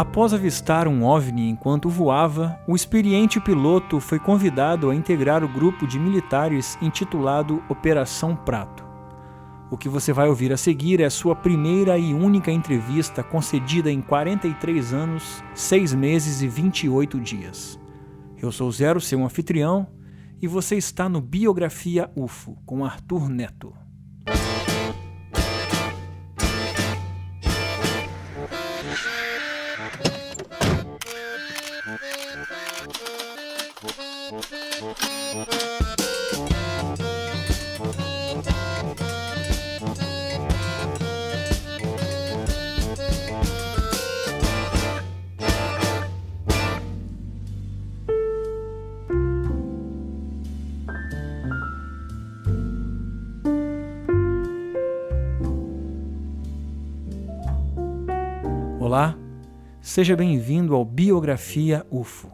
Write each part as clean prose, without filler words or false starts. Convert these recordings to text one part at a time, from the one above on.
Após avistar um OVNI enquanto voava, o experiente piloto foi convidado a integrar o grupo de militares intitulado Operação Prato. O que você vai ouvir a seguir é a sua primeira e única entrevista concedida em 43 anos, 6 meses e 28 dias. Eu sou Zero, seu anfitrião, e você está no Biografia UFO, com Arthur Neto. Olá, seja bem-vindo ao Biografia UFO,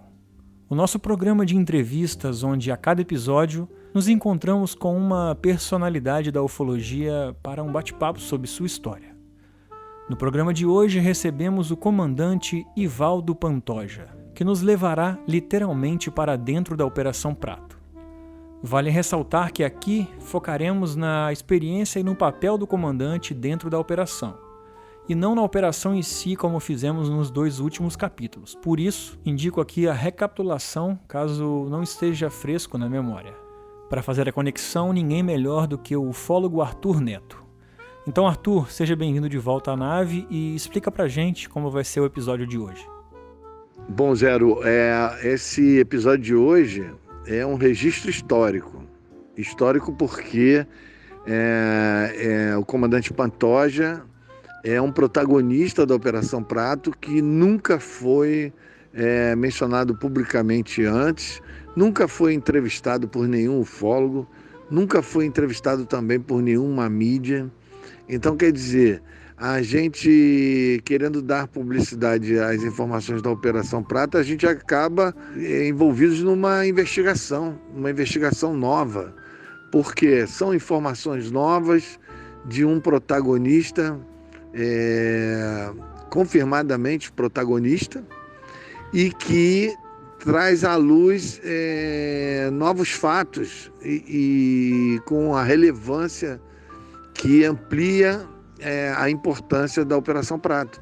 o nosso programa de entrevistas onde a cada episódio nos encontramos com uma personalidade da ufologia para um bate-papo sobre sua história. No programa de hoje recebemos o comandante Ivaldo Pantoja, que nos levará literalmente para dentro da Operação Prato. Vale ressaltar que aqui focaremos na experiência e no papel do comandante dentro da operação, e não na operação em si como fizemos nos 2 últimos capítulos. Por isso, indico aqui a recapitulação caso não esteja fresco na memória. Para fazer a conexão, ninguém melhor do que o ufólogo Arthur Neto. Então, Arthur, seja bem-vindo de volta à nave e explica pra gente como vai ser o episódio de hoje. Bom, Zero, esse episódio de hoje é um registro histórico. Histórico porque o comandante Pantoja é um protagonista da Operação Prato que nunca foi mencionado publicamente antes, nunca foi entrevistado por nenhum ufólogo, nunca foi entrevistado também por nenhuma mídia. Então, quer dizer, a gente querendo dar publicidade às informações da Operação Prato, a gente acaba envolvidos numa investigação nova, porque são informações novas de um protagonista confirmadamente protagonista e que traz à luz novos fatos e com a relevância que amplia a importância da Operação Prato.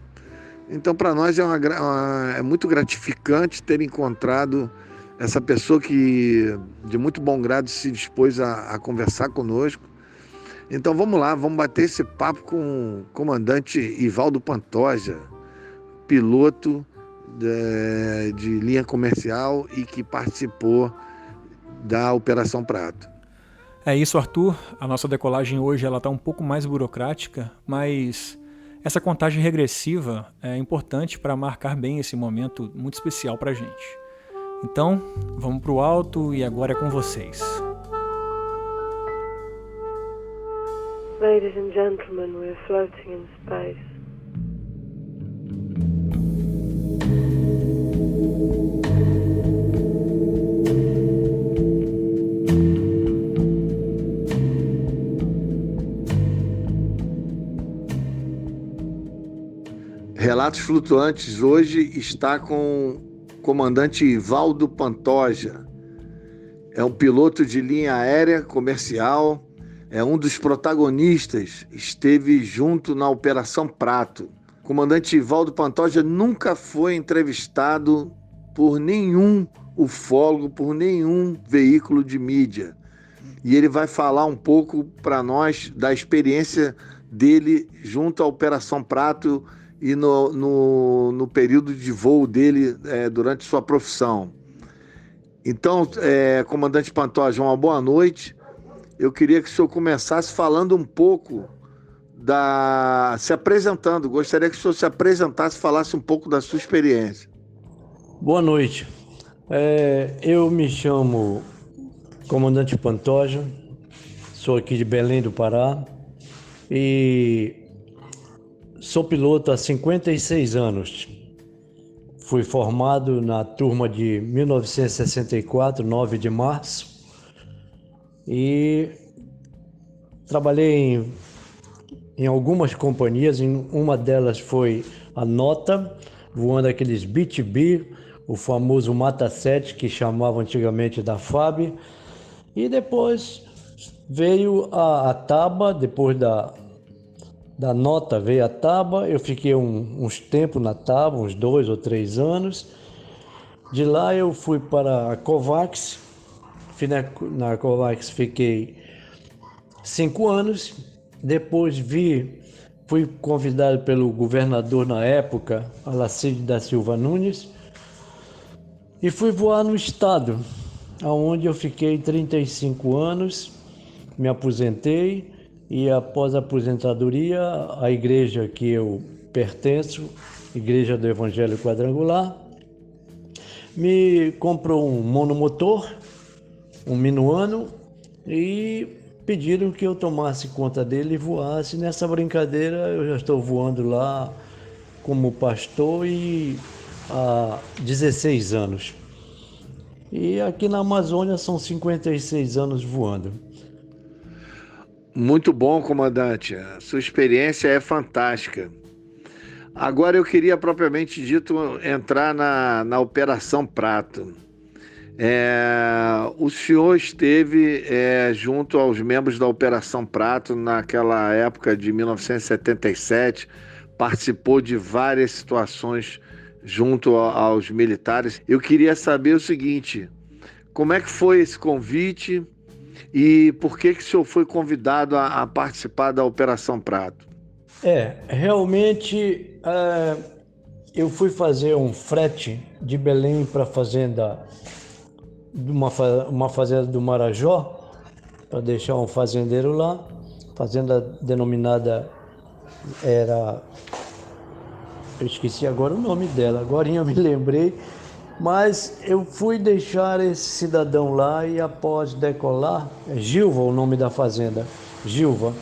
Então, para nós é muito gratificante ter encontrado essa pessoa que de muito bom grado se dispôs a conversar conosco. Então vamos lá, vamos bater esse papo com o comandante Ivaldo Pantoja, piloto de linha comercial e que participou da Operação Prato. É isso, Arthur. A nossa decolagem hoje está um pouco mais burocrática, mas essa contagem regressiva é importante para marcar bem esse momento muito especial para a gente. Então, vamos para o alto e agora é com vocês. Ladies and gentlemen, we're floating in space. Relatos Flutuantes hoje está com o comandante Ivaldo Pantoja. É um piloto de linha aérea comercial. É um dos protagonistas, esteve junto na Operação Prato. O comandante Ivaldo Pantoja nunca foi entrevistado por nenhum ufólogo, por nenhum veículo de mídia. E ele vai falar um pouco para nós da experiência dele junto à Operação Prato e no período de voo dele durante sua profissão. Então, comandante Pantoja, uma boa noite. Eu queria que o senhor começasse falando um pouco se apresentando. Gostaria que o senhor se apresentasse, falasse um pouco da sua experiência. Boa noite. Eu me chamo comandante Pantoja, sou aqui de Belém do Pará e sou piloto há 56 anos. Fui formado na turma de 1964, 9 de março, e trabalhei em algumas companhias. Uma delas foi a Nota, voando aqueles BTB, o famoso Mata 7, que chamavam antigamente da FAB. E depois veio a Taba, depois da nota veio a Taba. Eu fiquei uns tempos na Taba, uns 2 ou 3 anos. De lá eu fui para a Covax. Na Covax fiquei 5 anos. Depois fui convidado pelo governador na época, Alacide da Silva Nunes, e fui voar no estado, onde eu fiquei 35 anos, me aposentei, e após a aposentadoria, a igreja que eu pertenço, Igreja do Evangelho Quadrangular, me comprou um monomotor, um minuano, e pediram que eu tomasse conta dele e voasse. Nessa brincadeira eu já estou voando lá como pastor há 16 anos. E aqui na Amazônia são 56 anos voando. Muito bom, comandante. A sua experiência é fantástica. Agora eu queria, propriamente dito, entrar na Operação Prato. O senhor esteve junto aos membros da Operação Prato naquela época de 1977, participou de várias situações junto aos militares. Eu queria saber o seguinte: como é que foi esse convite e por que o senhor foi convidado a participar da Operação Prato? Realmente eu fui fazer um frete de Belém para a fazenda, uma fazenda do Marajó, para deixar um fazendeiro lá, fazenda denominada eu esqueci agora o nome dela, agorinha eu me lembrei, mas eu fui deixar esse cidadão lá e após decolar, Gilva o nome da fazenda, Gilva,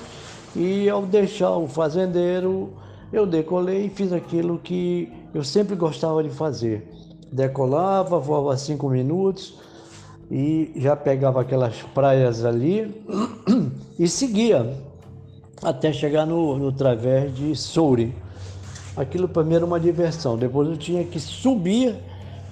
e ao deixar o fazendeiro, eu decolei e fiz aquilo que eu sempre gostava de fazer. Decolava, voava 5 minutos e já pegava aquelas praias ali e seguia até chegar no través de Soure. Aquilo para mim era uma diversão. Depois eu tinha que subir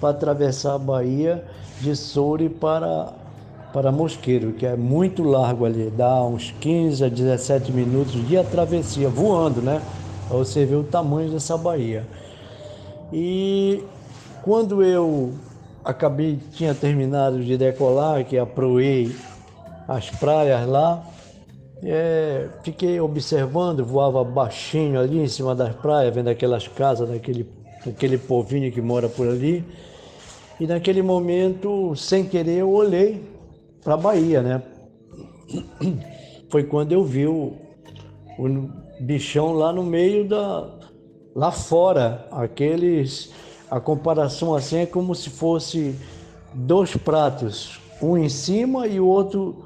para atravessar a Baía de Soure para Mosqueiro, que é muito largo ali, dá uns 15 a 17 minutos de travessia, voando, né? Para você ver o tamanho dessa baía. E quando eu tinha terminado de decolar, que aproei as praias lá, fiquei observando, voava baixinho ali em cima das praias, vendo aquelas casas daquele povinho que mora por ali. E naquele momento, sem querer, eu olhei para a Bahia, né? Foi quando eu vi o bichão lá no meio lá fora. A comparação assim é como se fosse 2 pratos, um em cima e o outro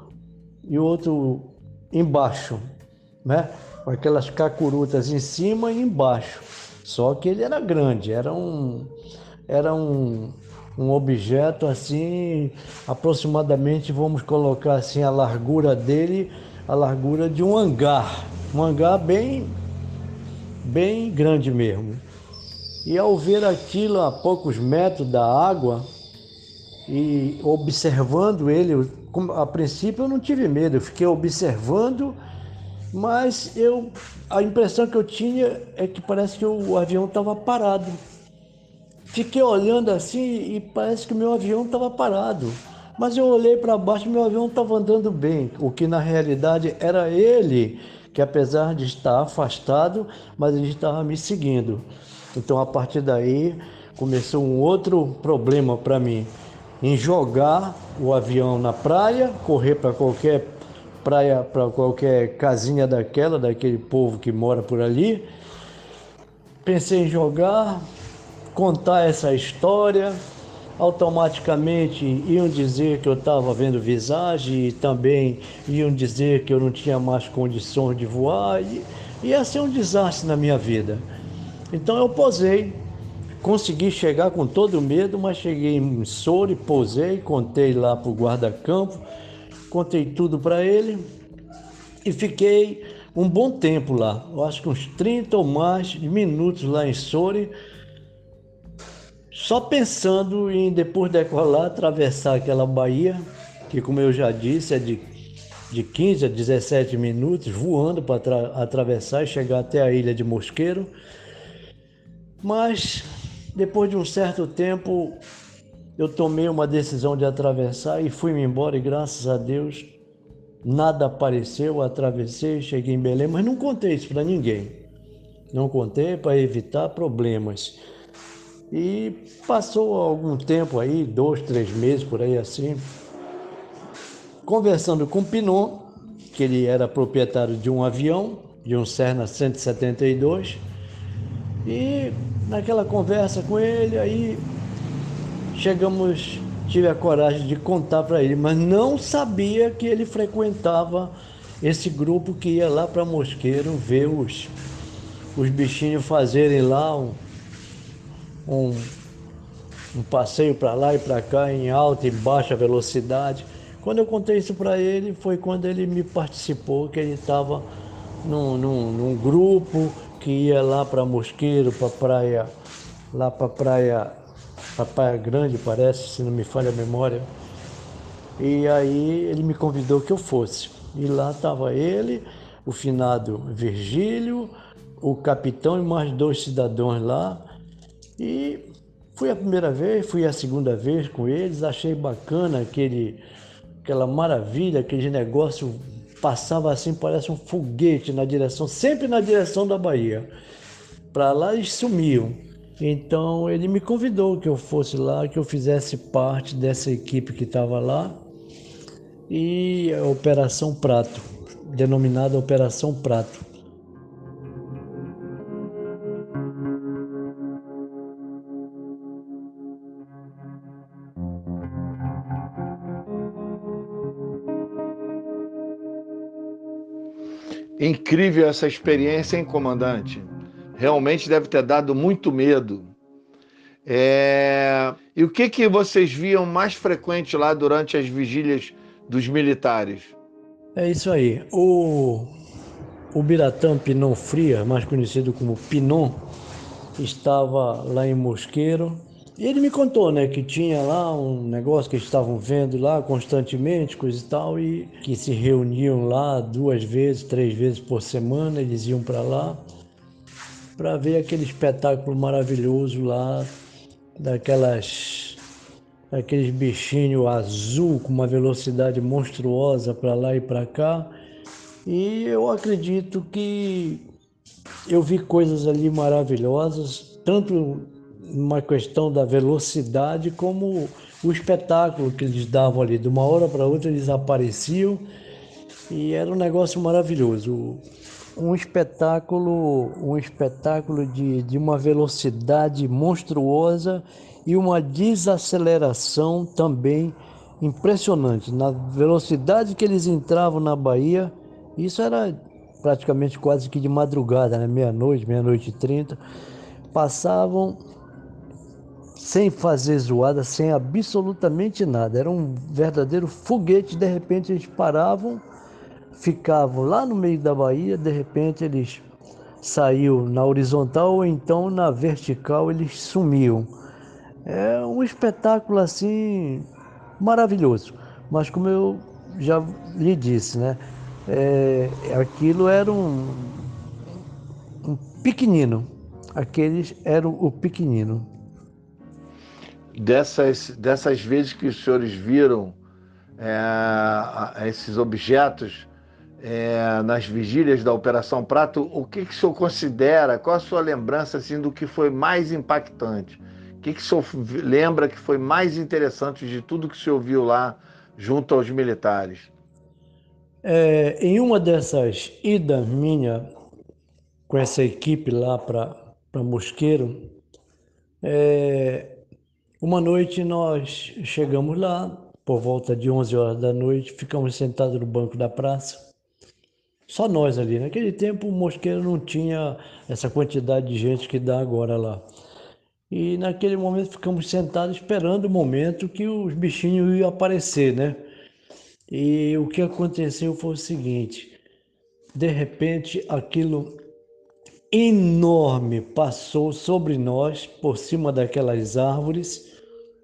embaixo, né? Com aquelas cacurutas em cima e embaixo. Só que ele era grande, era um objeto assim, aproximadamente, vamos colocar assim, a largura dele, a largura de um hangar bem grande mesmo. E ao ver aquilo a poucos metros da água e observando ele, a princípio eu não tive medo, eu fiquei observando, mas a impressão que eu tinha é que parece que o avião estava parado. Fiquei olhando assim e parece que o meu avião estava parado. Mas eu olhei para baixo e meu avião estava andando bem, o que na realidade era ele, que apesar de estar afastado, mas ele estava me seguindo. Então a partir daí começou um outro problema para mim, em jogar o avião na praia, correr para qualquer praia, para qualquer casinha daquele povo que mora por ali. Pensei em jogar, contar essa história, automaticamente iam dizer que eu estava vendo visagem e também iam dizer que eu não tinha mais condições de voar e ia ser um desastre na minha vida. Então eu posei, consegui chegar com todo medo, mas cheguei em Soure, posei, contei lá para o guarda-campo, contei tudo para ele e fiquei um bom tempo lá, eu acho que uns 30 ou mais minutos lá em Soure, só pensando em depois decolar, atravessar aquela baía, que como eu já disse, é de 15 a 17 minutos, voando para atravessar e chegar até a ilha de Mosqueiro. Mas depois de um certo tempo, eu tomei uma decisão de atravessar e fui-me embora, e graças a Deus nada apareceu. Atravessei, cheguei em Belém, mas não contei isso para ninguém. Não contei para evitar problemas. E passou algum tempo aí, 2, 3 meses por aí assim, conversando com o Pinon, que ele era proprietário de um avião, de um Cessna 172, e naquela conversa com ele, aí tive a coragem de contar para ele, mas não sabia que ele frequentava esse grupo que ia lá para Mosqueiro ver os bichinhos fazerem lá um passeio para lá e para cá em alta e baixa velocidade. Quando eu contei isso para ele, foi quando ele me participou, que ele estava num grupo que ia lá para Mosqueiro, para praia, lá para Praia Grande, parece, se não me falha a memória. E aí ele me convidou que eu fosse. E lá estava ele, o finado Virgílio, o capitão e mais 2 cidadãos lá. E fui a primeira vez, fui a segunda vez com eles, achei bacana aquela maravilha, aquele negócio passava assim, parece um foguete sempre na direção da Bahia. Para lá eles sumiam. Então ele me convidou que eu fosse lá, que eu fizesse parte dessa equipe que estava lá, e a Operação Prato, denominada Operação Prato. Incrível essa experiência, hein, comandante? Realmente deve ter dado muito medo. E o que vocês viam mais frequente lá durante as vigílias dos militares? É isso aí. O Biratã Pinon Fria, mais conhecido como Pinon, estava lá em Mosqueiro. E ele me contou, né, que tinha lá um negócio que eles estavam vendo lá constantemente, coisa e tal, e que se reuniam lá 2 vezes, 3 vezes por semana, eles iam para lá para ver aquele espetáculo maravilhoso lá, daqueles bichinhos azul com uma velocidade monstruosa para lá e para cá. E eu acredito que eu vi coisas ali maravilhosas, tanto uma questão da velocidade como o espetáculo que eles davam ali. De uma hora para outra eles apareciam e era um negócio maravilhoso. Um espetáculo de uma velocidade monstruosa e uma desaceleração também impressionante. Na velocidade que eles entravam na Bahia, isso era praticamente quase que de madrugada, né? Meia-noite e 30, passavam sem fazer zoada, sem absolutamente nada. Era um verdadeiro foguete. De repente eles paravam, ficavam lá no meio da Bahia, de repente eles saíam na horizontal ou então na vertical, eles sumiam. É um espetáculo assim maravilhoso. Mas como eu já lhe disse, né? Aquilo era um pequenino. Aqueles eram o pequenino. Dessas vezes que os senhores viram esses objetos nas vigílias da Operação Prato, o que o senhor considera, qual a sua lembrança assim, do que foi mais impactante? O que o senhor lembra que foi mais interessante de tudo que o senhor viu lá junto aos militares? Em uma dessas idas minha com essa equipe lá para Mosqueiro, uma noite nós chegamos lá, por volta de 11 horas da noite, ficamos sentados no banco da praça. Só nós ali. Naquele tempo o Mosqueiro não tinha essa quantidade de gente que dá agora lá. E naquele momento ficamos sentados esperando o momento que os bichinhos iam aparecer, né? E o que aconteceu foi o seguinte: de repente aquilo enorme passou sobre nós, por cima daquelas árvores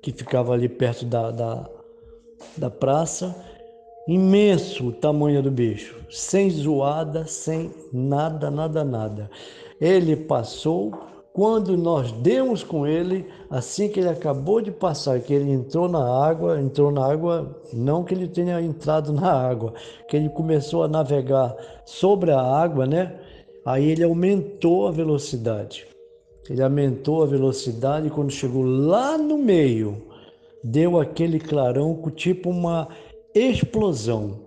que ficavam ali perto da praça. Imenso o tamanho do bicho, sem zoada, sem nada, nada, nada. Ele passou, quando nós demos com ele, assim que ele acabou de passar, que ele entrou na água, não que ele tenha entrado na água, que ele começou a navegar sobre a água, né? Aí ele aumentou a velocidade. Ele aumentou a velocidade e quando chegou lá no meio, deu aquele clarão tipo uma explosão,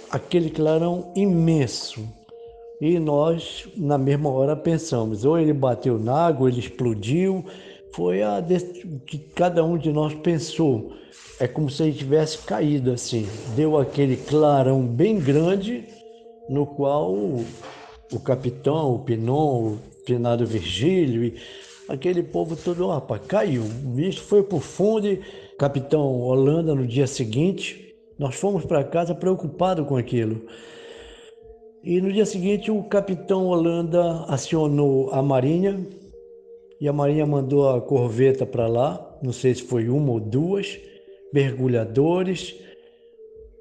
aquele clarão imenso. E nós, na mesma hora, pensamos, ou ele bateu na água, ou ele explodiu. Foi que cada um de nós pensou. É como se ele tivesse caído assim. Deu aquele clarão bem grande, no qual o capitão, o Pinon, o finado Virgílio e aquele povo todo, rapaz, caiu. O bicho foi pro fundo e capitão Holanda, no dia seguinte, nós fomos para casa preocupados com aquilo. E no dia seguinte o capitão Holanda acionou a Marinha e a Marinha mandou a corveta para lá, não sei se foi uma ou duas, mergulhadores,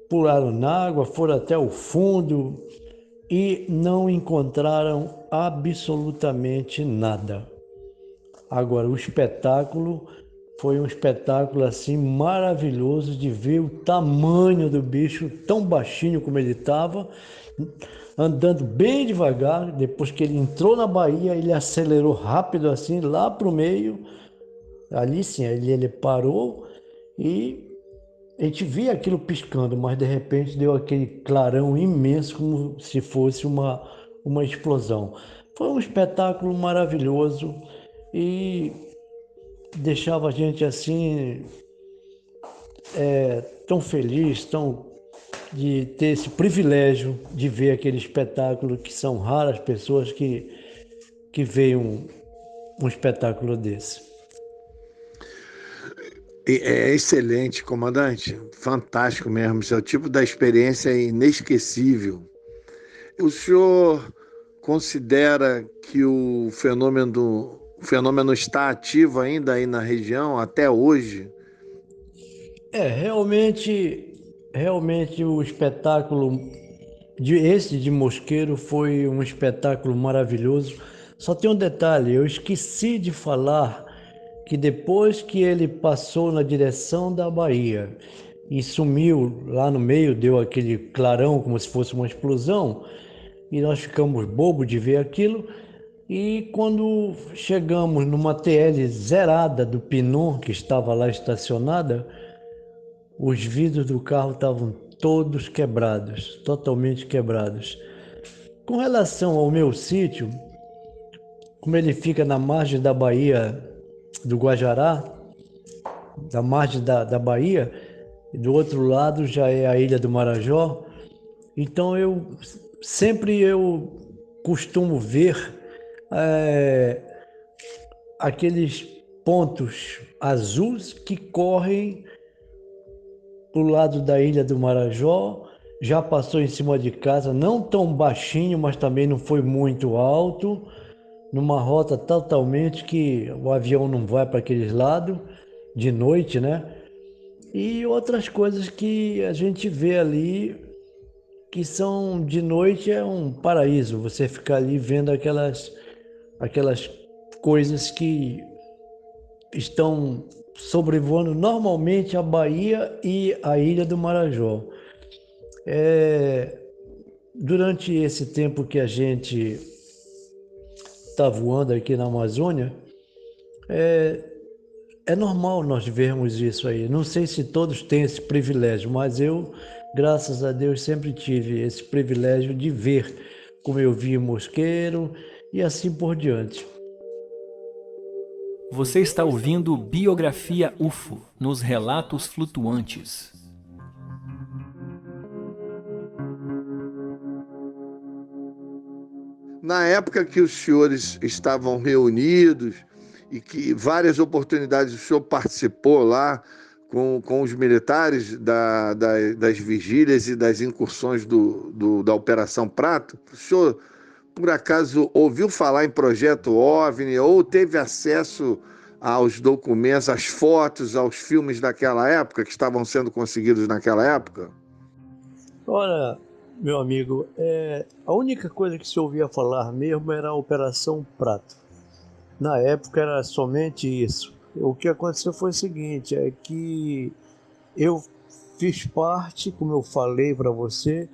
pularam na água, foram até o fundo e não encontraram absolutamente nada. Agora, o espetáculo foi um espetáculo assim maravilhoso de ver o tamanho do bicho, tão baixinho como ele estava, andando bem devagar. Depois que ele entrou na baía, ele acelerou rápido assim, lá para o meio. Ali sim, ele parou e a gente via aquilo piscando, mas de repente deu aquele clarão imenso, como se fosse uma explosão. Foi um espetáculo maravilhoso e deixava a gente assim, tão feliz, de ter esse privilégio de ver aquele espetáculo, que são raras pessoas que veem um espetáculo desse. É excelente, comandante. Fantástico mesmo. Esse é o tipo da experiência inesquecível. O senhor considera que o fenômeno está ativo ainda aí na região até hoje? Realmente o espetáculo esse de Mosqueiro foi um espetáculo maravilhoso. Só tem um detalhe, eu esqueci de falar que depois que ele passou na direção da Bahia e sumiu lá no meio, deu aquele clarão como se fosse uma explosão, e nós ficamos bobos de ver aquilo. E quando chegamos numa TL zerada do Pinon, que estava lá estacionada, os vidros do carro estavam todos quebrados, totalmente quebrados. Com relação ao meu sítio, como ele fica na margem da Baía do Guajará, da margem da Bahia, e do outro lado já é a Ilha do Marajó, então eu costumo ver aqueles pontos azuis que correm pro lado da Ilha do Marajó, já passou em cima de casa, não tão baixinho, mas também não foi muito alto, numa rota totalmente que o avião não vai para aqueles lados, de noite, né? E outras coisas que a gente vê ali, que são de noite, é um paraíso, você ficar ali vendo aquelas coisas que estão sobrevoando normalmente a Bahia e a Ilha do Marajó. Durante esse tempo que a gente está voando aqui na Amazônia, é normal nós vermos isso aí. Não sei se todos têm esse privilégio, mas eu, graças a Deus, sempre tive esse privilégio de ver, como eu vi Mosqueiro e assim por diante. Você está ouvindo Biografia UFO, nos Relatos Flutuantes. Na época que os senhores estavam reunidos e que várias oportunidades o senhor participou lá com os militares das vigílias e das incursões da Operação Prato, o senhor por acaso ouviu falar em projeto OVNI ou teve acesso aos documentos, às fotos, aos filmes daquela época, que estavam sendo conseguidos naquela época? Olha, meu amigo, a única coisa que se ouvia falar mesmo era a Operação Prato. Na época era somente isso. O que aconteceu foi o seguinte, é que eu fiz parte, como eu falei para você,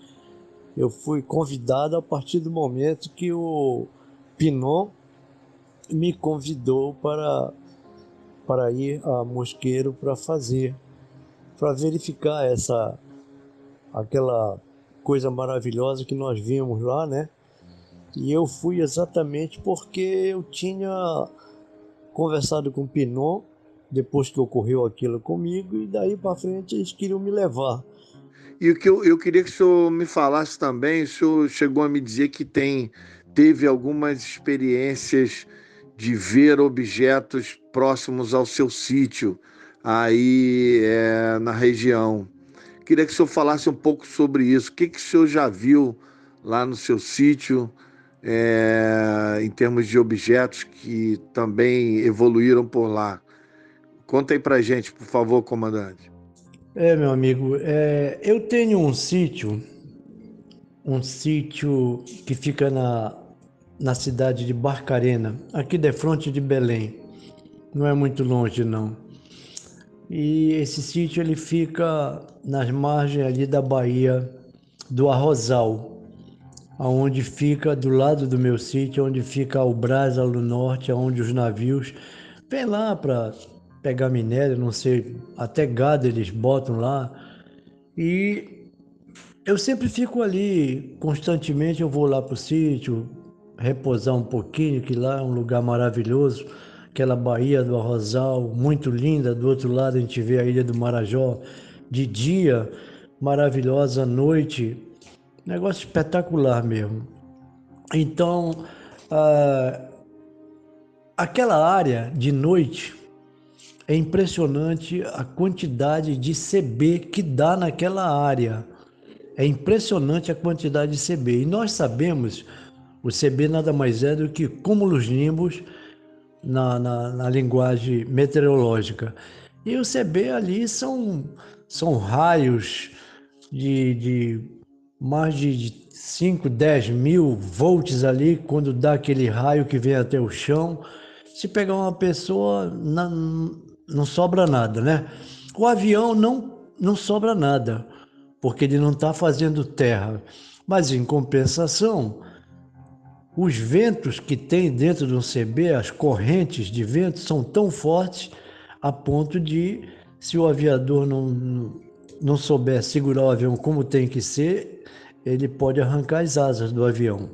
eu fui convidado a partir do momento que o Pinon me convidou para ir a Mosqueiro para verificar aquela coisa maravilhosa que nós vimos lá, né? E eu fui exatamente porque eu tinha conversado com o Pinon, depois que ocorreu aquilo comigo, e daí para frente eles queriam me levar. E o que eu queria que o senhor me falasse também, o senhor chegou a me dizer que teve algumas experiências de ver objetos próximos ao seu sítio, aí na região. Queria que o senhor falasse um pouco sobre isso. O que o senhor já viu lá no seu sítio, em termos de objetos que também evoluíram por lá? Conta aí pra gente, por favor, comandante. Meu amigo, eu tenho um sítio que fica na cidade de Barcarena, aqui de frente de Belém. Não é muito longe, não. E esse sítio ele fica nas margens ali da Baía do Arrozal, aonde fica do lado do meu sítio, onde fica o Brás ao norte, onde os navios vêm lá para pegar minério, não sei, até gado eles botam lá. E eu sempre fico ali, constantemente eu vou lá para o sítio, repousar um pouquinho, que lá é um lugar maravilhoso, aquela Baía do Arrozal, muito linda. Do outro lado a gente vê a Ilha do Marajó, de dia, maravilhosa, à noite, negócio espetacular mesmo. Então, aquela área de noite, é impressionante a quantidade de CB que dá naquela área. É impressionante a quantidade de CB. E nós sabemos, o CB nada mais é do que cúmulos nimbus na linguagem meteorológica. E o CB ali são raios de mais de 5, 10 mil volts ali, quando dá aquele raio que vem até o chão. Se pegar uma pessoa, não sobra nada, né? O avião não sobra nada, porque ele não está fazendo terra. Mas, em compensação, os ventos que tem dentro de um CB, as correntes de vento, são tão fortes a ponto de, se o aviador não souber segurar o avião como tem que ser, ele pode arrancar as asas do avião.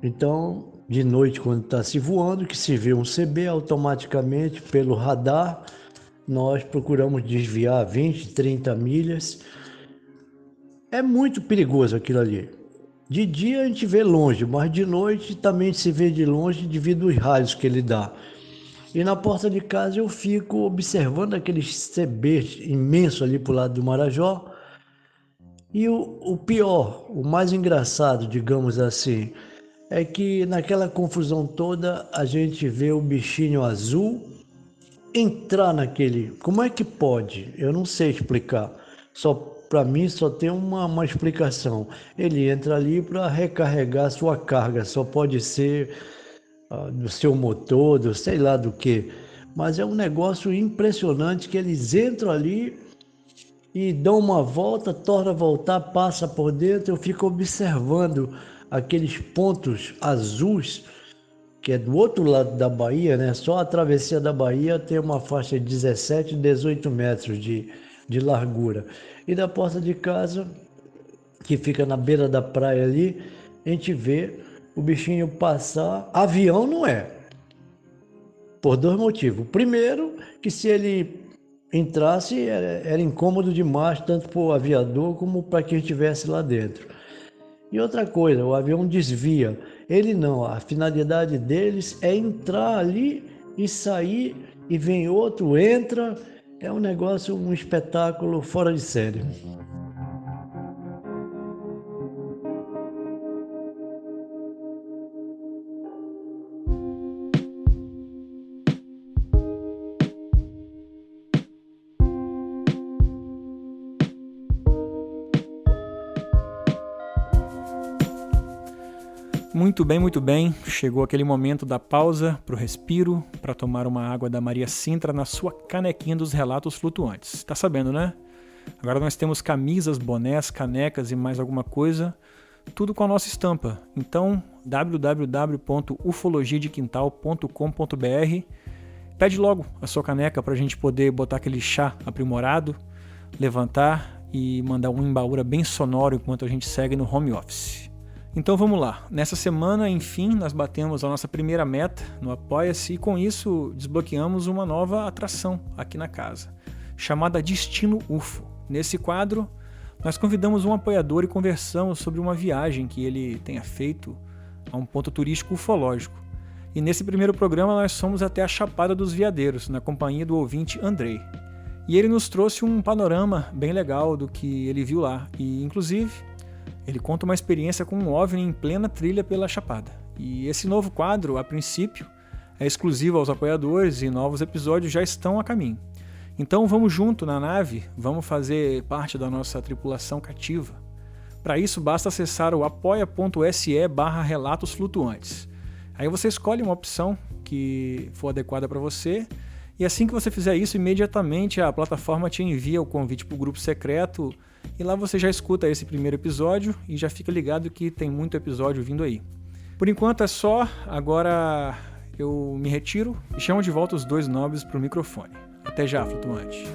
Então, de noite, quando está se voando, que se vê um CB, automaticamente, pelo radar, nós procuramos desviar 20, 30 milhas. É muito perigoso aquilo ali. De dia a gente vê longe, mas de noite também se vê de longe devido aos raios que ele dá. E na porta de casa eu fico observando aqueles CBs imensos ali pro lado do Marajó. E o pior, o mais engraçado, digamos assim, é que naquela confusão toda a gente vê o bichinho azul entrar naquele. Como é que pode? Eu não sei explicar. Só para mim só tem uma explicação. Ele entra ali para recarregar sua carga. Só pode ser do seu motor, do sei lá do que. Mas é um negócio impressionante que eles entram ali e dão uma volta, torna a voltar, passa por dentro. Eu fico observando aqueles pontos azuis, que é do outro lado da Bahia, né? Só a travessia da Bahia tem uma faixa de 17, 18 metros de largura. E da porta de casa, que fica na beira da praia ali, a gente vê o bichinho passar. Avião não é, por dois motivos. Primeiro, que se ele entrasse, era incômodo demais, tanto para o aviador como para quem estivesse lá dentro. E outra coisa, o avião desvia. Ele não, a finalidade deles é entrar ali e sair, e vem outro, entra. É um negócio, um espetáculo fora de série. Muito bem, muito bem. Chegou aquele momento da pausa para o respiro, para tomar uma água da Maria Sintra na sua canequinha dos relatos flutuantes. Tá sabendo, né? Agora nós temos camisas, bonés, canecas e mais alguma coisa, tudo com a nossa estampa. Então, www.ufologiadequintal.com.br, pede logo a sua caneca para a gente poder botar aquele chá aprimorado, levantar e mandar um embaúra bem sonoro enquanto a gente segue no home office. Então vamos lá, nessa semana, enfim, nós batemos a nossa primeira meta no Apoia-se e com isso desbloqueamos uma nova atração aqui na casa, chamada Destino UFO. Nesse quadro, nós convidamos um apoiador e conversamos sobre uma viagem que ele tenha feito a um ponto turístico ufológico. E nesse primeiro programa nós fomos até a Chapada dos Veadeiros, na companhia do ouvinte Andrei. E ele nos trouxe um panorama bem legal do que ele viu lá e, inclusive, ele conta uma experiência com um OVNI em plena trilha pela Chapada. E esse novo quadro, a princípio, é exclusivo aos apoiadores e novos episódios já estão a caminho. Então vamos junto na nave, vamos fazer parte da nossa tripulação cativa. Para isso basta acessar o apoia.se/relatos flutuantes. Aí você escolhe uma opção que for adequada para você e assim que você fizer isso, imediatamente a plataforma te envia o convite para o grupo secreto e lá você já escuta esse primeiro episódio e já fica ligado que tem muito episódio vindo aí. Por enquanto é só, agora eu me retiro e chamo de volta os dois nobres para o microfone. Até já, flutuante.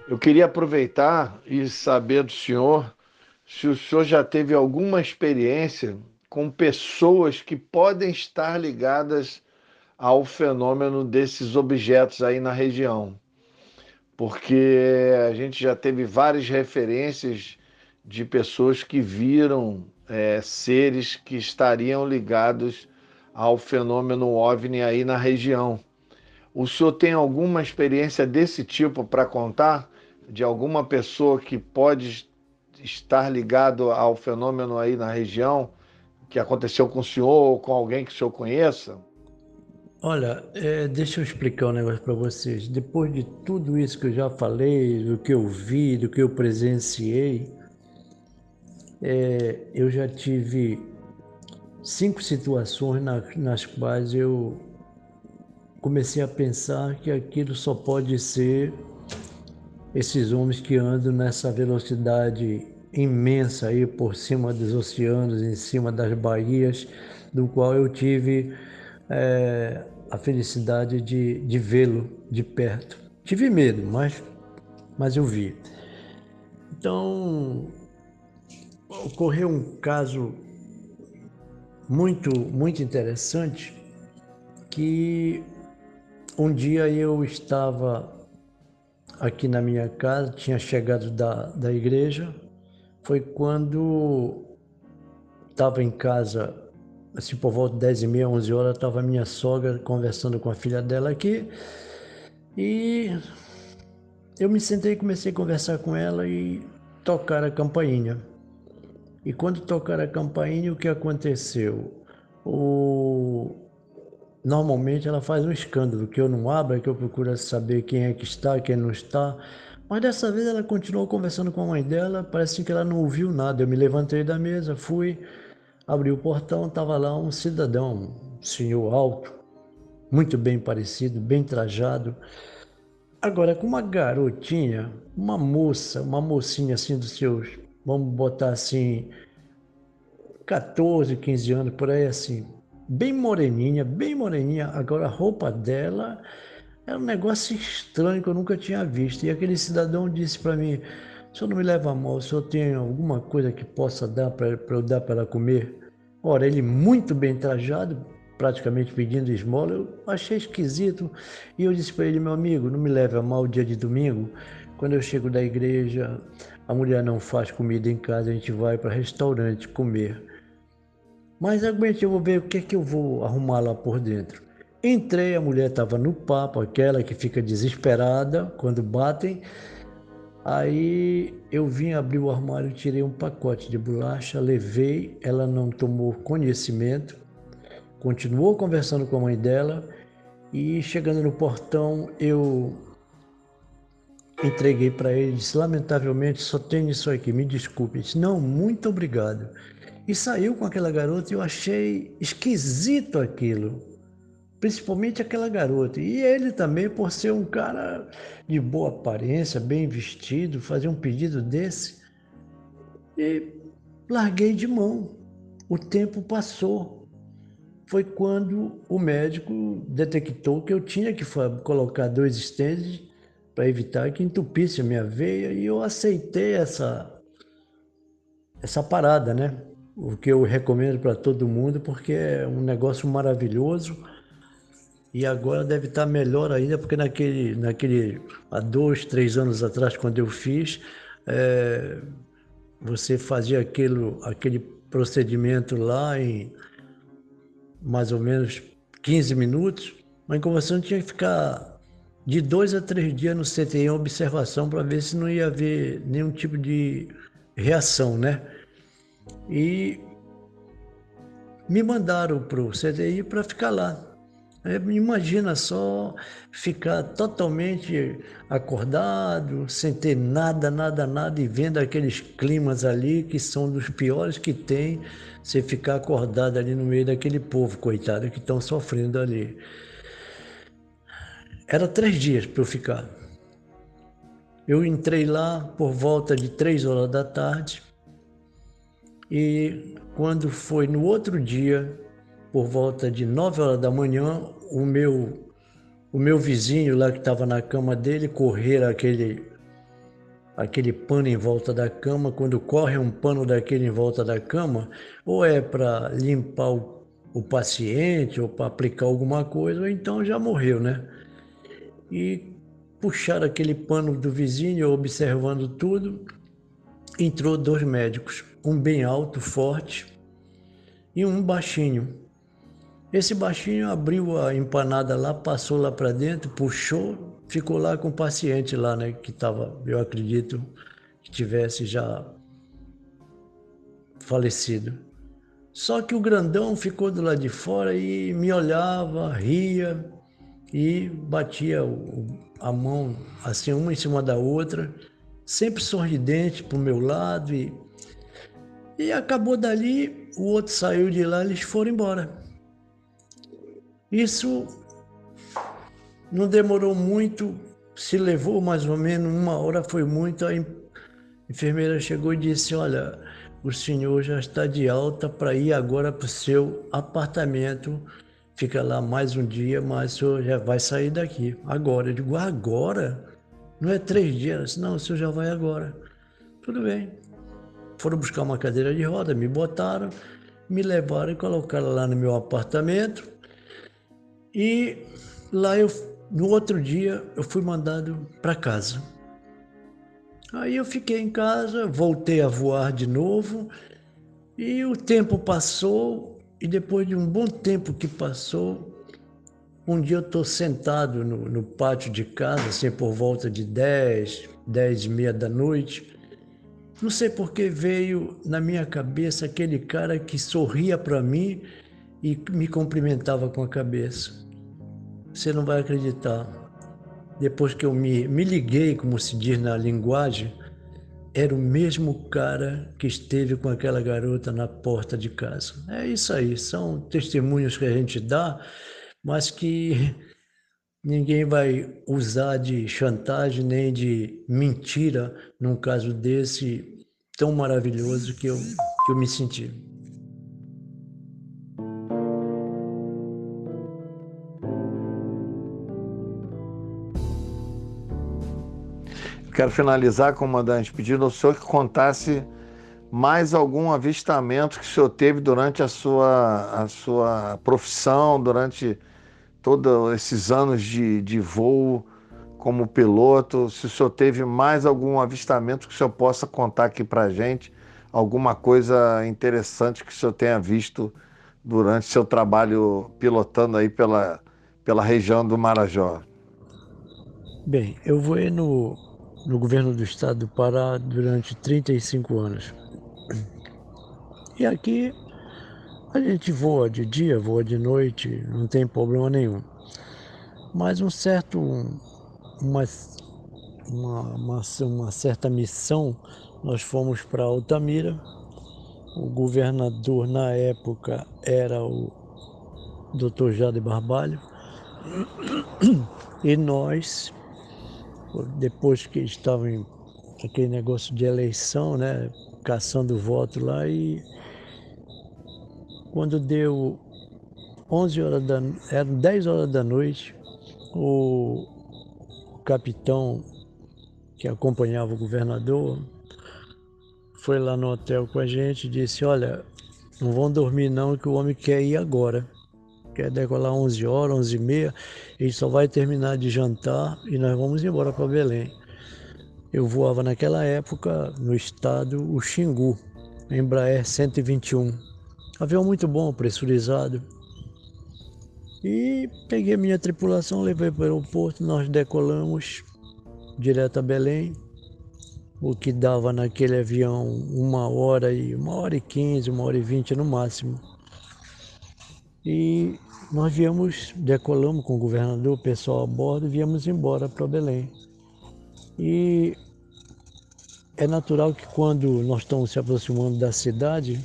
Eu queria aproveitar e saber do senhor se o senhor já teve alguma experiência com pessoas que podem estar ligadas ao fenômeno desses objetos aí na região. Porque a gente já teve várias referências de pessoas que viram seres que estariam ligados ao fenômeno OVNI aí na região. O senhor tem alguma experiência desse tipo para contar? De alguma pessoa que pode estar ligado ao fenômeno aí na região, que aconteceu com o senhor ou com alguém que o senhor conheça? Olha, deixa eu explicar um negócio para vocês. Depois de tudo isso que eu já falei, do que eu vi, do que eu presenciei, eu já tive 5 situações nas quais eu comecei a pensar que aquilo só pode ser esses homens que andam nessa velocidade imensa aí por cima dos oceanos, em cima das baías, do qual eu tive a felicidade de vê-lo de perto. Tive medo, mas eu vi. Então, ocorreu um caso muito, muito interessante, que um dia eu estava aqui na minha casa, tinha chegado da igreja, foi quando estava em casa, assim por volta de 10h30, 11 horas, estava minha sogra conversando com a filha dela aqui, e eu me sentei e comecei a conversar com ela e tocar a campainha. E quando tocaram a campainha, o que aconteceu? Normalmente ela faz um escândalo, que eu não abro, que eu procuro saber quem é que está, quem não está. Mas dessa vez ela continuou conversando com a mãe dela, parece que ela não ouviu nada. Eu me levantei da mesa, fui, abri o portão, estava lá um cidadão, um senhor alto, muito bem parecido, bem trajado. Agora, com uma garotinha, uma mocinha assim dos seus, vamos botar assim, 14, 15 anos, por aí assim, bem moreninha. Agora a roupa dela era um negócio estranho que eu nunca tinha visto. E aquele cidadão disse para mim: o senhor não me leva a mal, o senhor tem alguma coisa que possa dar para eu dar para ela comer? Ora, ele muito bem trajado, praticamente pedindo esmola, eu achei esquisito. E eu disse para ele: meu amigo, não me leve a mal, dia de domingo, quando eu chego da igreja, a mulher não faz comida em casa, a gente vai para restaurante comer. Mas aguente, eu vou ver o que é que eu vou arrumar lá por dentro. Entrei, a mulher estava no papo, aquela que fica desesperada quando batem. Aí eu vim abrir o armário, tirei um pacote de bolacha, levei, ela não tomou conhecimento, continuou conversando com a mãe dela e chegando no portão eu entreguei para ele, disse, lamentavelmente só tenho isso aqui, me desculpe. Ele disse, não, muito obrigado. E saiu com aquela garota e eu achei esquisito aquilo, principalmente aquela garota. E ele também, por ser um cara de boa aparência, bem vestido, fazer um pedido desse. E larguei de mão. O tempo passou. Foi quando o médico detectou que eu tinha que colocar 2 stents para evitar que entupisse a minha veia, e eu aceitei essa parada, né? O que eu recomendo para todo mundo, porque é um negócio maravilhoso. E agora deve estar melhor ainda, porque há 2, 3 anos atrás, quando eu fiz, você fazia aquele procedimento lá em mais ou menos 15 minutos, mas com você não tinha que ficar de 2 a 3 dias no CTI em observação para ver se não ia haver nenhum tipo de reação, né? E me mandaram para o CTI para ficar lá. Imagina só ficar totalmente acordado, sem ter nada, e vendo aqueles climas ali que são dos piores que tem, você ficar acordado ali no meio daquele povo, coitado, que estão sofrendo ali. Era 3 dias para eu ficar. Eu entrei lá por volta de 3 horas da tarde e quando foi no outro dia, por volta de 9 horas da manhã, o meu vizinho lá que estava na cama dele, correr aquele pano em volta da cama. Quando corre um pano daquele em volta da cama, ou é para limpar o paciente, ou para aplicar alguma coisa, ou então já morreu, né? E puxaram aquele pano do vizinho, eu observando tudo, entrou 2 médicos, um bem alto, forte, e um baixinho. Esse baixinho abriu a empanada lá, passou lá para dentro, puxou, ficou lá com o paciente lá, né, que estava, eu acredito, que tivesse já falecido. Só que o grandão ficou do lado de fora e me olhava, ria e batia a mão assim, uma em cima da outra, sempre sorridente para o meu lado. E acabou dali, o outro saiu de lá, eles foram embora. Isso não demorou muito, se levou mais ou menos 1 hora, foi muito. A enfermeira chegou e disse, olha, o senhor já está de alta para ir agora para o seu apartamento, fica lá mais um dia, mas o senhor já vai sair daqui agora. Eu digo, agora? Não é 3 dias? Ela disse, não, o senhor já vai agora. Tudo bem. Foram buscar uma cadeira de roda, me botaram, me levaram e colocaram lá no meu apartamento. E lá no outro dia, eu fui mandado para casa. Aí eu fiquei em casa, voltei a voar de novo e o tempo passou, e depois de um bom tempo que passou, um dia eu estou sentado no pátio de casa, assim, por volta de 10, 10h30 da noite. Não sei por que veio na minha cabeça aquele cara que sorria para mim e me cumprimentava com a cabeça. Você não vai acreditar. Depois que eu me liguei, como se diz na linguagem, era o mesmo cara que esteve com aquela garota na porta de casa. É isso aí, são testemunhos que a gente dá, mas que ninguém vai usar de chantagem nem de mentira num caso desse tão maravilhoso que eu me senti. Quero finalizar, comandante, pedindo ao senhor que contasse mais algum avistamento que o senhor teve durante a sua profissão, durante todos esses anos de voo como piloto. Se o senhor teve mais algum avistamento que o senhor possa contar aqui para a gente, alguma coisa interessante que o senhor tenha visto durante seu trabalho pilotando aí pela região do Marajó. Bem, eu voei no governo do estado do Pará durante 35 anos. E aqui a gente voa de dia, voa de noite, não tem problema nenhum. Mas uma certa missão, nós fomos para Altamira. O governador na época era o Dr. Jade Barbalho. E nós, depois que estavam em aquele negócio de eleição, né, caçando voto lá, e quando deu 10 horas da noite, o capitão que acompanhava o governador foi lá no hotel com a gente e disse: olha, não vão dormir não, que o homem quer ir agora. Quer decolar 11 horas, 11h30, ele só vai terminar de jantar e nós vamos embora para Belém. Eu voava naquela época no estado o Xingu, Embraer 121. Avião muito bom, pressurizado. E peguei minha tripulação, levei para o aeroporto, nós decolamos direto a Belém, o que dava naquele avião 1h15, 1h20 no máximo. E nós decolamos com o governador, o pessoal a bordo, e viemos embora para Belém. E é natural que quando nós estamos se aproximando da cidade,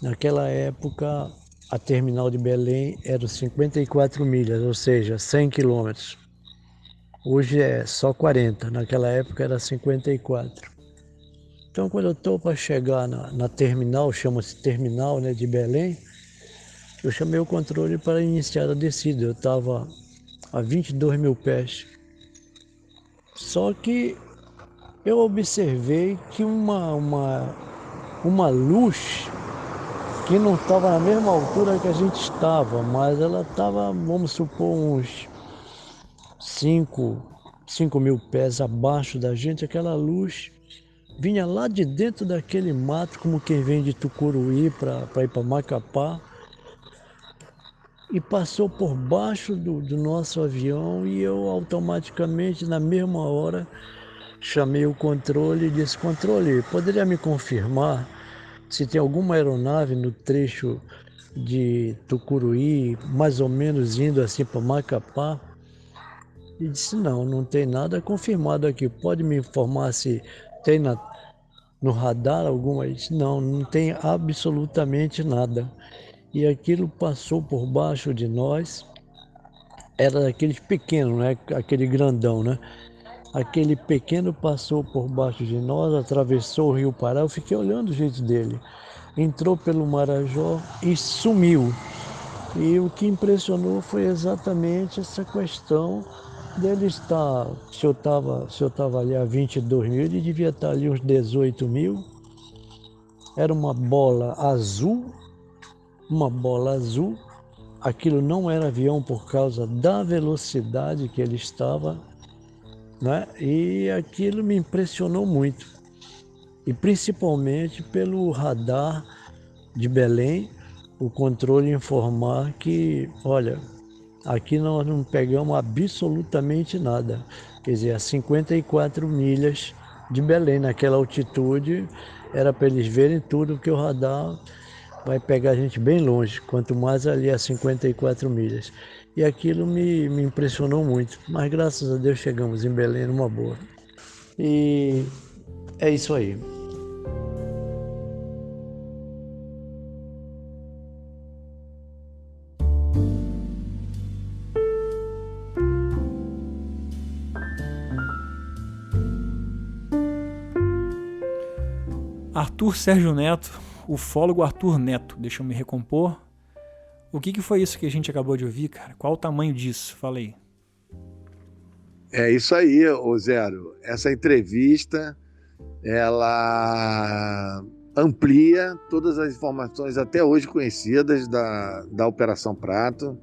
naquela época a terminal de Belém era 54 milhas, ou seja, 100 quilômetros. Hoje é só 40, naquela época era 54. Então quando eu estou para chegar na terminal, chama-se terminal, né, de Belém, eu chamei o controle para iniciar a descida. Eu estava a 22 mil pés. Só que eu observei que uma luz que não estava na mesma altura que a gente estava, mas ela estava, vamos supor, uns 5 mil pés abaixo da gente. Aquela luz vinha lá de dentro daquele mato, como quem vem de Tucuruí para ir para Macapá, e passou por baixo do nosso avião, e eu automaticamente, na mesma hora, chamei o controle e disse: controle, poderia me confirmar se tem alguma aeronave no trecho de Tucuruí, mais ou menos indo assim para Macapá? E disse: não tem nada confirmado aqui, pode me informar se tem no radar alguma? Ele disse: não tem absolutamente nada. E aquilo passou por baixo de nós. Era daqueles pequenos, né? Aquele grandão, né? Aquele pequeno passou por baixo de nós, atravessou o Rio Pará. Eu fiquei olhando o jeito dele. Entrou pelo Marajó e sumiu. E o que impressionou foi exatamente essa questão dele estar... Se eu estava ali a 22 mil, ele devia estar ali uns 18 mil. Era uma bola azul. Aquilo não era avião por causa da velocidade que ele estava, né? E aquilo me impressionou muito. E principalmente pelo radar de Belém, o controle informar que, olha, aqui nós não pegamos absolutamente nada. Quer dizer, a 54 milhas de Belém, naquela altitude, era para eles verem tudo, que o radar vai pegar a gente bem longe, quanto mais ali a 54 milhas. E aquilo me impressionou muito. Mas graças a Deus chegamos em Belém numa boa. E é isso aí. Arthur Sérgio Neto, ufólogo Arthur Neto, deixa eu me recompor. O que foi isso que a gente acabou de ouvir, cara? Qual o tamanho disso? Fala aí. É isso aí, ô Zero. Essa entrevista, ela amplia todas as informações até hoje conhecidas da Operação Prato.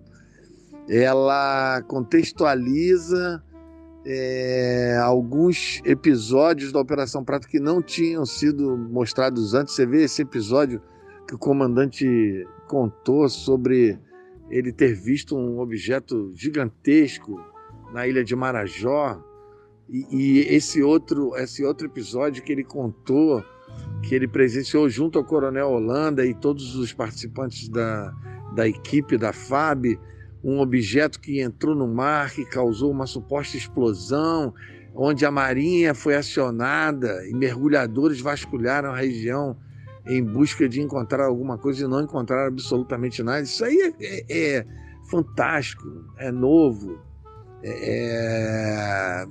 Ela contextualiza alguns episódios da Operação Prato que não tinham sido mostrados antes. Você vê esse episódio que o comandante contou sobre ele ter visto um objeto gigantesco na ilha de Marajó, e esse outro episódio que ele contou que ele presenciou junto ao Coronel Holanda e todos os participantes da equipe da FAB, um objeto que entrou no mar, que causou uma suposta explosão, onde a Marinha foi acionada e mergulhadores vasculharam a região em busca de encontrar alguma coisa e não encontraram absolutamente nada. Isso aí é fantástico, é novo, é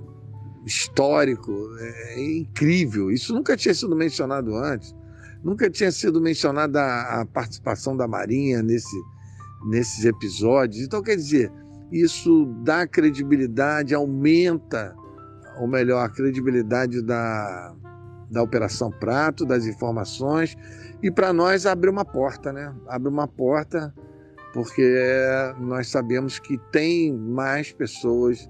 histórico, é incrível. Isso nunca tinha sido mencionado antes. Nunca tinha sido mencionada a participação da Marinha nesses episódios. Então, quer dizer, isso dá credibilidade, aumenta, ou melhor, a credibilidade da Operação Prato, das informações, e para nós abre uma porta, né? Abre uma porta porque nós sabemos que tem mais pessoas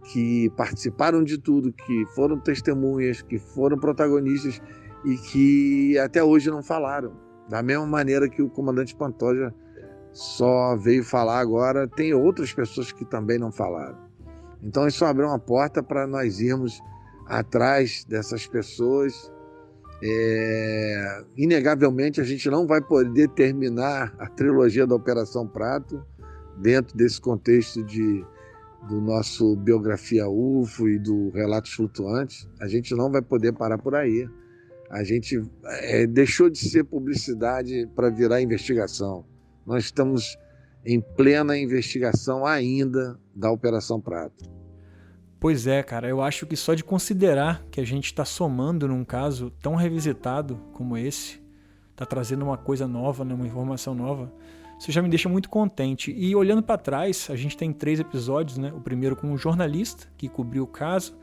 que participaram de tudo, que foram testemunhas, que foram protagonistas e que até hoje não falaram. Da mesma maneira que o comandante Pantoja só veio falar agora, tem outras pessoas que também não falaram. Então isso abriu uma porta para nós irmos atrás dessas pessoas. Inegavelmente a gente não vai poder terminar a trilogia da Operação Prato dentro desse contexto do nosso Biografia UFO e do Relatos Flutuantes. A gente não vai poder parar por aí. A gente deixou de ser publicidade para virar investigação. Nós estamos em plena investigação ainda da Operação Prato. Pois é, cara, eu acho que só de considerar que a gente está somando num caso tão revisitado como esse, está trazendo uma coisa nova, né, uma informação nova, isso já me deixa muito contente. E olhando para trás, a gente tem 3 episódios, né? O primeiro com um jornalista que cobriu o caso,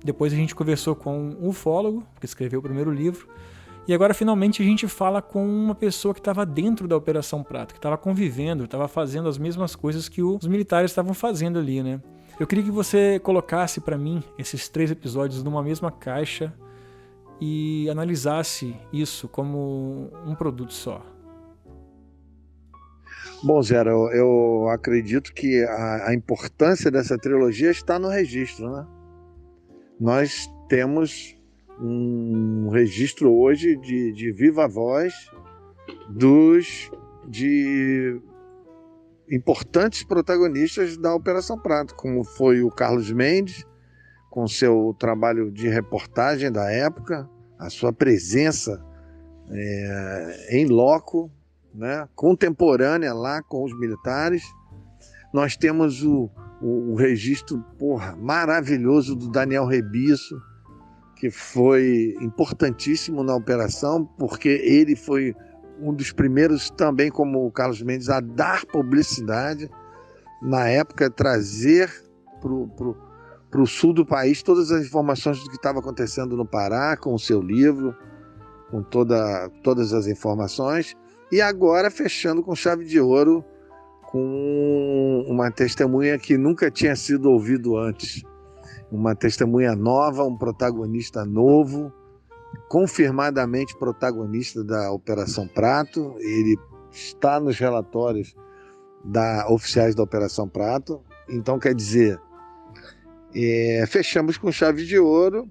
depois a gente conversou com um ufólogo, que escreveu o primeiro livro, e agora finalmente a gente fala com uma pessoa que estava dentro da Operação Prato, que estava convivendo, estava fazendo as mesmas coisas que os militares estavam fazendo ali, né? Eu queria que você colocasse para mim esses 3 episódios numa mesma caixa e analisasse isso como um produto só. Bom, Zé, eu acredito que a importância dessa trilogia está no registro, né? Nós temos um registro hoje de viva voz de importantes protagonistas da Operação Prato, como foi o Carlos Mendes, com seu trabalho de reportagem da época, a sua presença em loco, né, contemporânea lá com os militares. Nós temos o registro maravilhoso do Daniel Rebisso, que foi importantíssimo na operação, porque ele foi um dos primeiros, também como o Carlos Mendes, a dar publicidade, na época, trazer para o sul do país todas as informações do que estava acontecendo no Pará, com o seu livro, com todas as informações. E agora fechando com chave de ouro, com uma testemunha que nunca tinha sido ouvido antes. Uma testemunha nova, um protagonista novo, confirmadamente protagonista da Operação Prato. Ele está nos relatórios oficiais da Operação Prato. Então, quer dizer, fechamos com chave de ouro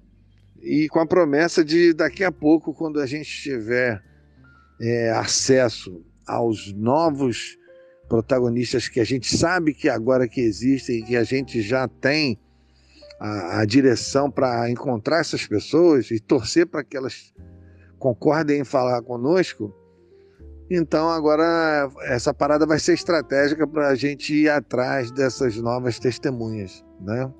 e com a promessa de daqui a pouco, quando a gente tiver acesso aos novos protagonistas que a gente sabe que agora que existem e que a gente já tem a direção para encontrar essas pessoas e torcer para que elas concordem em falar conosco, então agora essa parada vai ser estratégica para a gente ir atrás dessas novas testemunhas, né?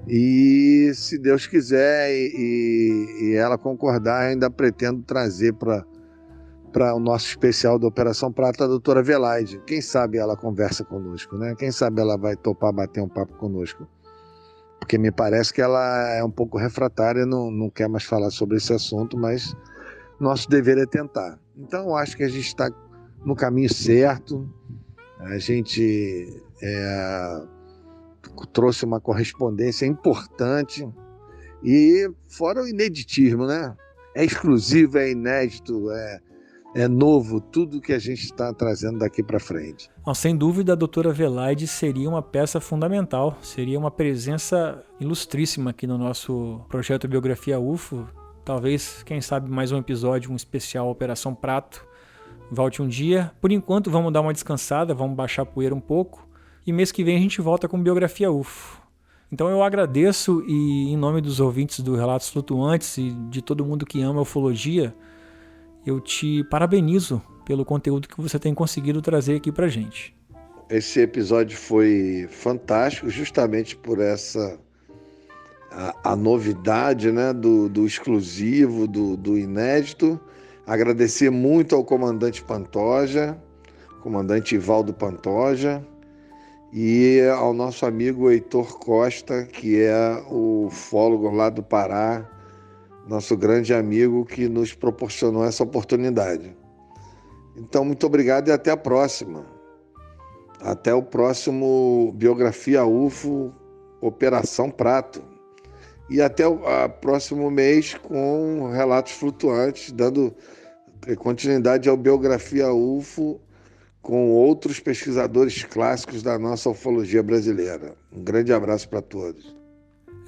E se Deus quiser e ela concordar, ainda pretendo trazer para o nosso especial da Operação Prata a doutora Velaide. Quem sabe ela conversa conosco, né? Quem sabe ela vai topar bater um papo conosco. Porque me parece que ela é um pouco refratária, não quer mais falar sobre esse assunto, mas nosso dever é tentar. Então eu acho que a gente está no caminho certo, a gente trouxe uma correspondência importante e fora o ineditismo, né? É exclusivo, é inédito, é novo, tudo que a gente está trazendo daqui para frente. Sem dúvida, a doutora Velaide seria uma peça fundamental, seria uma presença ilustríssima aqui no nosso projeto Biografia UFO. Talvez, quem sabe, mais um episódio, um especial Operação Prato, volte um dia. Por enquanto, vamos dar uma descansada, vamos baixar a poeira um pouco. E mês que vem a gente volta com Biografia UFO. Então eu agradeço e em nome dos ouvintes do Relatos Flutuantes e de todo mundo que ama a ufologia, eu te parabenizo pelo conteúdo que você tem conseguido trazer aqui pra gente. Esse episódio foi fantástico, justamente por a novidade, né, do exclusivo, do inédito. Agradecer muito ao comandante Pantoja, comandante Ivaldo Pantoja, e ao nosso amigo Heitor Costa, que é o ufólogo lá do Pará, nosso grande amigo que nos proporcionou essa oportunidade. Então, muito obrigado e até a próxima. Até o próximo Biografia UFO, Operação Prato. E até o próximo mês com Relatos Flutuantes, dando continuidade ao Biografia UFO com outros pesquisadores clássicos da nossa ufologia brasileira. Um grande abraço para todos.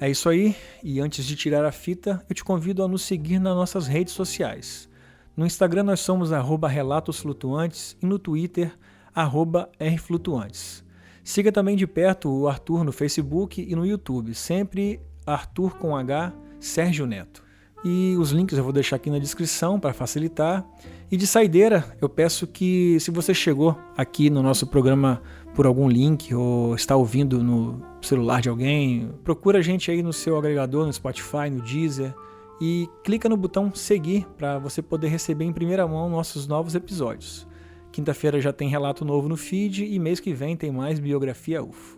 É isso aí, e antes de tirar a fita, eu te convido a nos seguir nas nossas redes sociais. No Instagram nós somos @relatosflutuantes e no Twitter @rflutuantes. Siga também de perto o Arthur no Facebook e no YouTube, sempre Arthur com H, Sérgio Neto. E os links eu vou deixar aqui na descrição para facilitar. E de saideira, eu peço que, se você chegou aqui no nosso programa por algum link ou está ouvindo no celular de alguém, procura a gente aí no seu agregador, no Spotify, no Deezer, e clica no botão seguir para você poder receber em primeira mão nossos novos episódios. Quinta-feira já tem relato novo no feed e mês que vem tem mais Biografia UFO.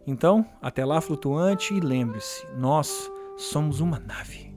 Então, até lá, flutuante, e lembre-se, nós somos uma nave.